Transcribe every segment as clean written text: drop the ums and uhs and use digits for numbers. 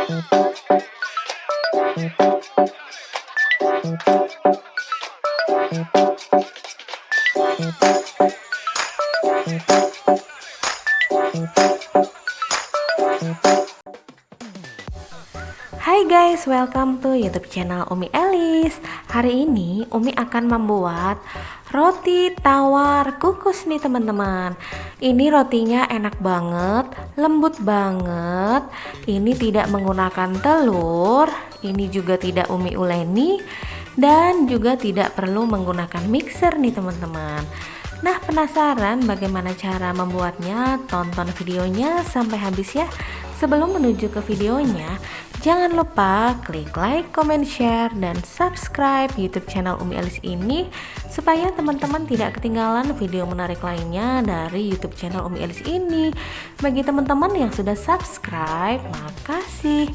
Hai guys, welcome to YouTube channel Umi Elis. Hari ini Umi akan membuat roti tawar kukus nih teman-teman. Ini rotinya enak banget, lembut banget. Ini tidak menggunakan telur, ini juga tidak Umi uleni, dan juga tidak perlu menggunakan mixer nih teman-teman. Nah, penasaran bagaimana cara membuatnya? Tonton videonya sampai habis ya. Sebelum menuju ke videonya, jangan lupa klik like, comment, share, dan subscribe YouTube channel Umi Elis ini supaya teman-teman tidak ketinggalan video menarik lainnya dari YouTube channel Umi Elis ini. Bagi teman-teman yang sudah subscribe, makasih.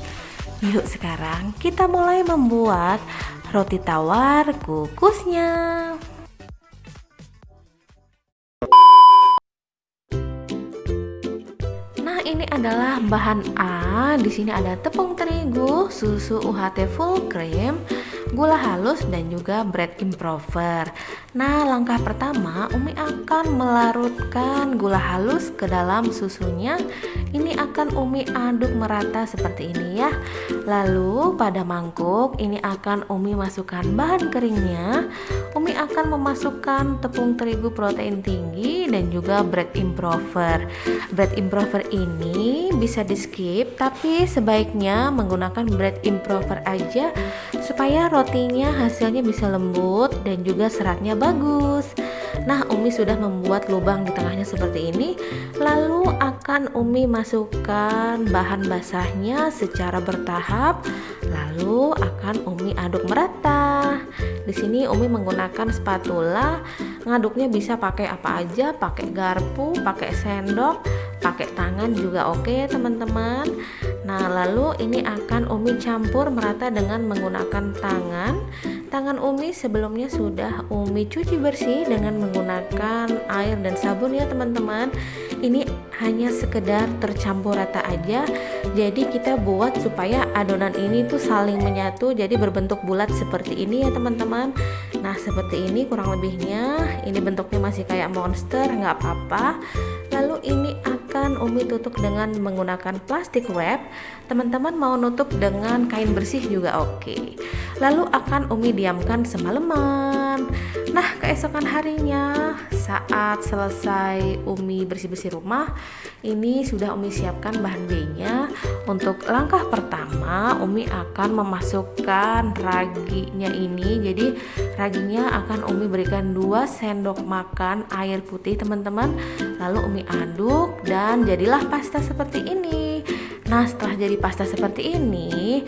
Yuk sekarang kita mulai membuat roti tawar kukusnya. Ini adalah bahan A. Di sini ada tepung terigu, susu UHT full cream, gula halus, dan juga bread improver. Nah, langkah pertama Umi akan melarutkan gula halus ke dalam susunya. Ini akan Umi aduk merata seperti ini ya. Lalu pada mangkuk ini akan Umi masukkan bahan keringnya. Umi akan memasukkan tepung terigu protein tinggi dan juga bread improver. Bread improver ini bisa di skip, tapi sebaiknya menggunakan bread improver aja supaya rotinya hasilnya bisa lembut dan juga seratnya bagus. Nah, Umi sudah membuat lubang di tengahnya seperti ini. Lalu akan Umi masukkan bahan basahnya secara bertahap. Lalu akan Umi aduk merata. Di sini Umi menggunakan spatula. Ngaduknya bisa pakai apa aja, pakai garpu, pakai sendok, pakai tangan juga oke teman-teman. Nah, lalu ini akan Umi campur merata dengan menggunakan tangan. Tangan Umi sebelumnya sudah Umi cuci bersih dengan menggunakan air dan sabun ya teman-teman. Ini hanya sekedar tercampur rata aja. Jadi kita buat supaya adonan ini tuh saling menyatu, jadi berbentuk bulat seperti ini ya teman-teman. Nah, seperti ini kurang lebihnya. Ini bentuknya masih kayak monster, nggak apa-apa. Lalu ini akan Umi tutup dengan menggunakan plastik wrap. Teman-teman mau nutup dengan kain bersih juga oke. Lalu akan Umi diamkan semalaman. Nah, keesokan harinya saat selesai Umi bersih-bersih rumah, ini sudah Umi siapkan bahan B-nya. Untuk langkah pertama, Umi akan memasukkan raginya ini. Jadi raginya akan Umi berikan 2 sendok makan air putih teman-teman. Lalu Umi aduk dan jadilah pasta seperti ini. Nah, setelah jadi pasta seperti ini,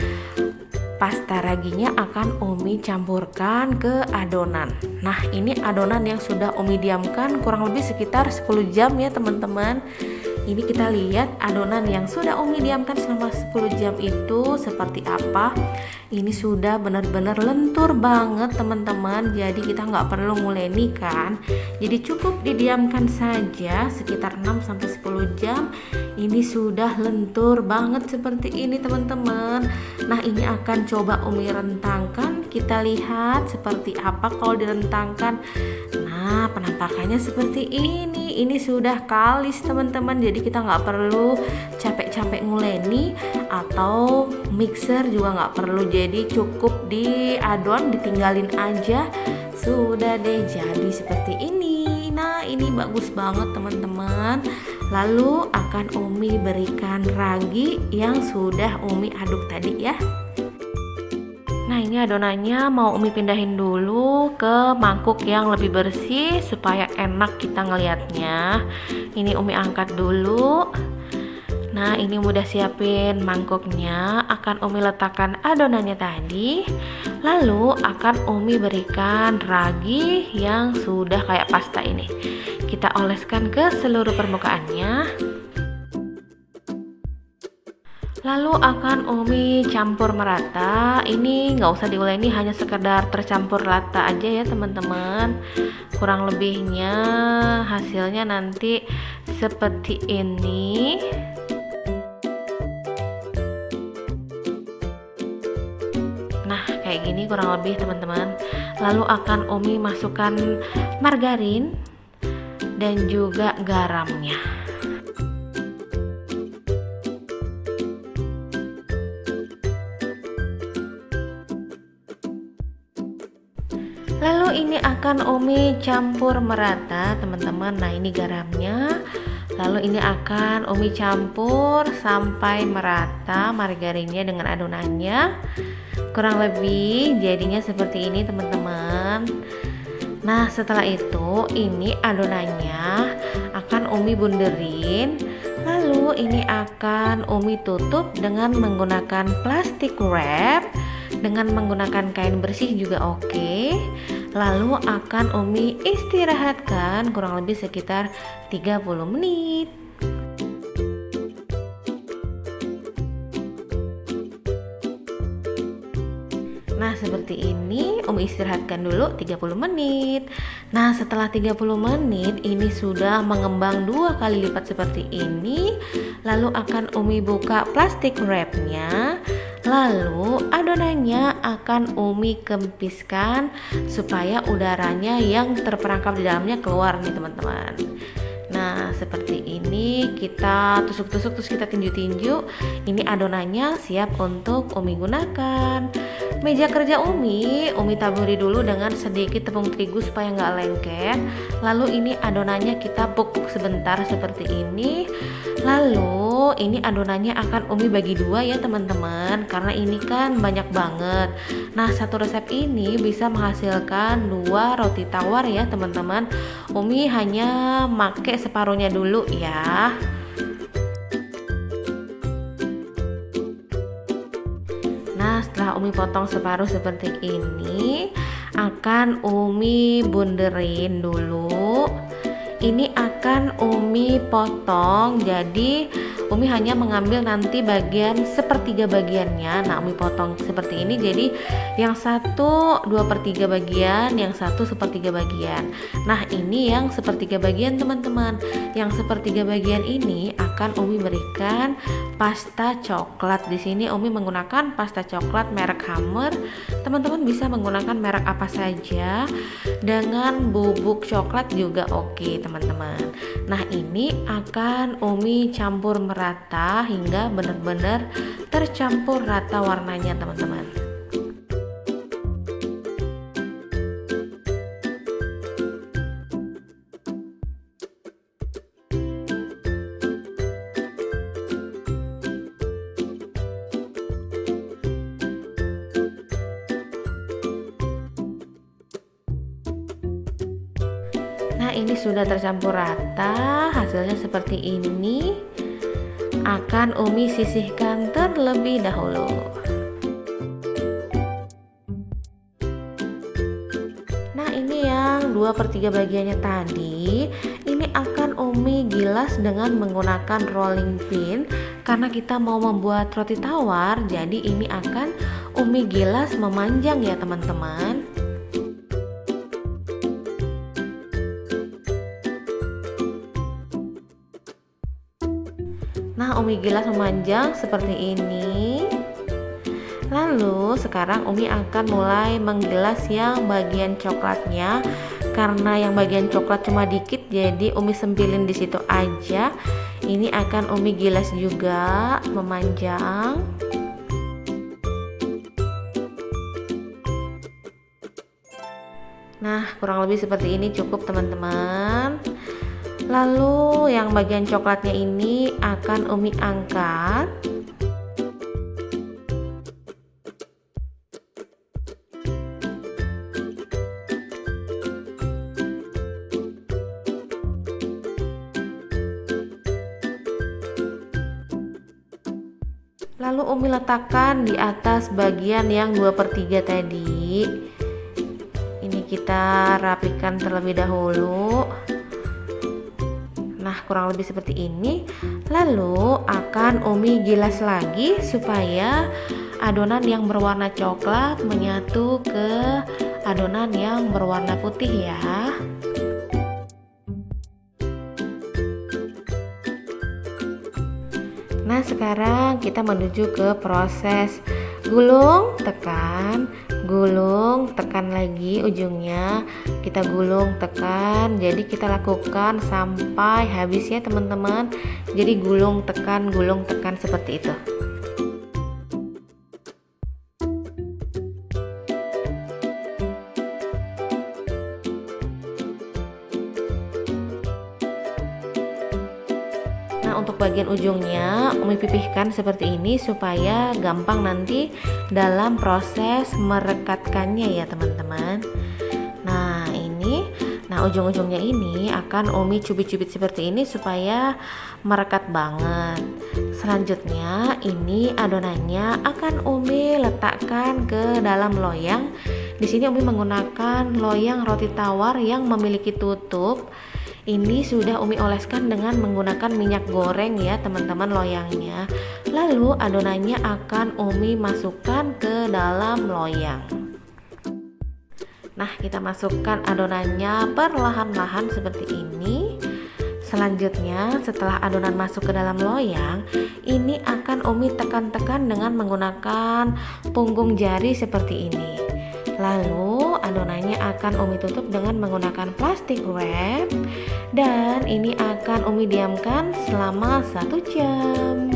pasta raginya akan Umi campurkan ke adonan. Nah, ini adonan yang sudah Umi diamkan kurang lebih sekitar 10 jam ya teman-teman. Ini kita lihat adonan yang sudah Umi diamkan selama 10 jam itu seperti apa. Ini sudah benar-benar lentur banget teman-teman. Jadi kita nggak perlu nguleni kan. Jadi cukup didiamkan saja sekitar 6-10 jam. Ini sudah lentur banget seperti ini teman-teman. Nah, ini akan coba Umi rentangkan. Kita lihat seperti apa kalau direntangkan. Nah, penampakannya seperti ini. Ini sudah kalis teman-teman. Jadi kita nggak perlu capek-capek nguleni atau mixer juga nggak perlu. Jadi cukup diadon, ditinggalin aja. Sudah deh jadi seperti ini. Nah, ini bagus banget teman-teman. Lalu akan Umi berikan ragi yang sudah Umi aduk tadi ya. Nah, ini adonannya mau Umi pindahin dulu ke mangkuk yang lebih bersih supaya enak kita ngelihatnya. Ini Umi angkat dulu. Nah, ini udah siapin mangkuknya. Akan Umi letakkan adonannya tadi. Lalu akan Umi berikan ragi yang sudah kayak pasta ini. Kita oleskan ke seluruh permukaannya. Lalu akan Umi campur merata. Ini nggak usah diuleni, hanya sekedar tercampur rata aja ya teman-teman. Kurang lebihnya hasilnya nanti seperti ini. kayak gini kurang lebih teman-teman. Lalu akan Umi masukkan margarin dan juga garamnya. Lalu ini akan Umi campur merata teman-teman. Nah ini garamnya. Lalu ini akan Umi campur sampai merata margarinnya dengan adonannya. Kurang lebih jadinya seperti ini teman-teman. Nah setelah itu ini adonannya akan Umi bunderin. Lalu ini akan Umi tutup dengan menggunakan plastik wrap. Dengan menggunakan kain bersih juga oke. Lalu akan Umi istirahatkan kurang lebih sekitar 30 menit. Nah seperti ini Umi istirahatkan dulu 30 menit. Nah setelah 30 menit ini sudah mengembang 2 kali lipat seperti ini. Lalu akan Umi buka plastik wrapnya. Lalu adonannya akan Umi kempiskan supaya udaranya yang terperangkap di dalamnya keluar nih teman-teman. Nah seperti ini kita tusuk-tusuk terus kita tinju-tinju. Ini adonannya siap untuk Umi gunakan. Meja kerja Umi taburi dulu dengan sedikit tepung terigu supaya nggak lengket. Lalu ini adonannya kita puk-puk sebentar seperti ini. Lalu ini adonannya akan Umi bagi 2 ya teman-teman, karena ini kan banyak banget. Nah satu resep ini bisa menghasilkan 2 roti tawar ya teman-teman. Umi hanya pakai separuhnya dulu ya. Nah setelah Umi potong separuh seperti ini akan Umi bunderin dulu. Ini akan Umi potong, jadi Umi hanya mengambil nanti bagian sepertiga bagiannya. Nah Umi potong seperti ini, jadi yang satu 2/3 bagian, yang satu sepertiga bagian. Nah ini yang sepertiga bagian teman-teman. Yang sepertiga bagian ini akan Umi berikan pasta coklat. Di sini Umi menggunakan pasta coklat merek Hammer. Teman-teman bisa menggunakan merek apa saja. Dengan bubuk coklat juga oke teman-teman. Nah ini akan Umi campur merata hingga benar-benar tercampur rata warnanya teman-teman. Nah ini sudah tercampur rata, hasilnya seperti ini. Akan Umi sisihkan terlebih dahulu. Nah ini yang 2/3 bagiannya tadi, ini akan Umi gilas dengan menggunakan rolling pin. Karena kita mau membuat roti tawar, jadi ini akan Umi gilas memanjang ya teman-teman. Nah Umi gilas memanjang seperti ini. Lalu sekarang Umi akan mulai menggilas yang bagian coklatnya. Karena yang bagian coklat cuma dikit, jadi Umi sempilin di situ aja. Ini akan Umi gilas juga memanjang. Nah kurang lebih seperti ini cukup teman-teman. Lalu yang bagian coklatnya ini akan Umi angkat. Lalu Umi letakkan di atas bagian yang 2/3 tadi. Ini kita rapikan terlebih dahulu. Nah kurang lebih seperti ini. Lalu akan Umi gilas lagi supaya adonan yang berwarna coklat menyatu ke adonan yang berwarna putih ya. Nah sekarang kita menuju ke proses gulung, tekan, gulung, tekan lagi ujungnya, kita gulung, tekan. Jadi kita lakukan sampai habis ya teman-teman. Jadi gulung, tekan seperti itu. Nah, untuk bagian ujungnya Umi pipihkan seperti ini supaya gampang nanti dalam proses merekatkannya ya teman-teman. Nah, ujung-ujungnya ini akan Umi cubit-cubit seperti ini supaya merekat banget. Selanjutnya ini adonannya akan Umi letakkan ke dalam loyang. Di sini Umi menggunakan loyang roti tawar yang memiliki tutup. Ini sudah Umi oleskan dengan menggunakan minyak goreng ya teman-teman loyangnya. Lalu adonannya akan Umi masukkan ke dalam loyang. Nah, kita masukkan adonannya perlahan-lahan seperti ini. Selanjutnya setelah adonan masuk ke dalam loyang, ini akan Umi tekan-tekan dengan menggunakan punggung jari seperti ini. Lalu adonannya akan Umi tutup dengan menggunakan plastik wrap dan ini akan Umi diamkan selama 1 jam.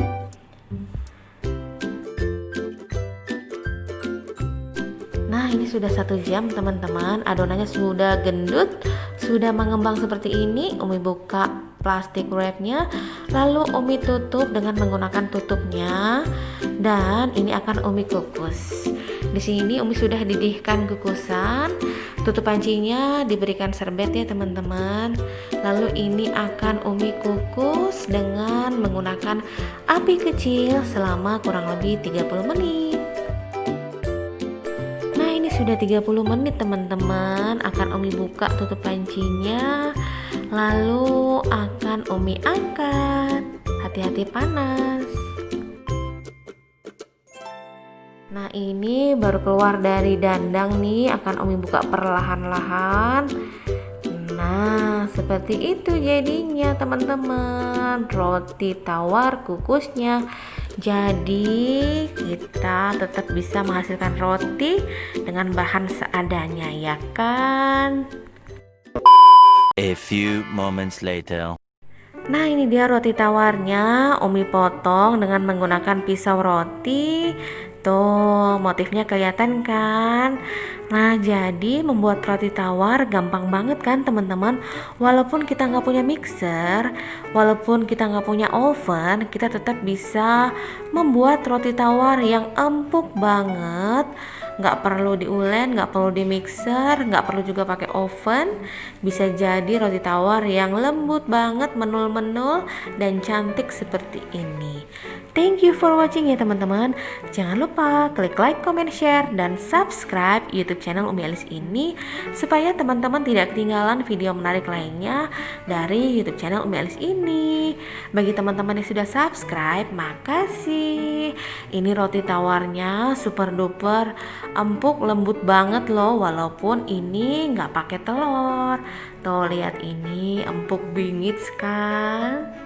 Nah, ini sudah 1 jam teman-teman, adonannya sudah gendut, sudah mengembang seperti ini. Umi buka plastik wrapnya, lalu Umi tutup dengan menggunakan tutupnya dan ini akan Umi kukus. Di sini Umi sudah didihkan kukusan, tutup pancinya diberikan serbet ya teman-teman. Lalu ini akan Umi kukus dengan menggunakan api kecil selama kurang lebih 30 menit. Nah, ini sudah 30 menit teman-teman. Akan Umi buka tutup pancinya, lalu akan Umi angkat. Hati-hati panas. Nah, ini baru keluar dari dandang nih, akan Umi buka perlahan-lahan. Nah, seperti itu jadinya teman-teman, roti tawar kukusnya. Jadi kita tetap bisa menghasilkan roti dengan bahan seadanya ya kan? A few moments later. Nah, ini dia roti tawarnya. Umi potong dengan menggunakan pisau roti. Tuh, motifnya kelihatan kan? Nah, jadi membuat roti tawar gampang banget kan teman-teman. Walaupun kita nggak punya mixer, walaupun kita nggak punya oven, kita tetap bisa membuat roti tawar yang empuk banget. Nggak perlu diulen, nggak perlu di mixer, nggak perlu juga pakai oven. Bisa jadi roti tawar yang lembut banget, menul-menul dan cantik seperti ini. Thank you for watching ya teman-teman. Jangan lupa klik like, comment, share, dan subscribe YouTube channel Umi Alice ini supaya teman-teman tidak ketinggalan video menarik lainnya dari YouTube channel Umi Alice ini. Bagi teman-teman yang sudah subscribe, makasih. Ini roti tawarnya super duper empuk, lembut banget loh, walaupun ini nggak pakai telur. Tuh lihat, ini empuk bingits kan.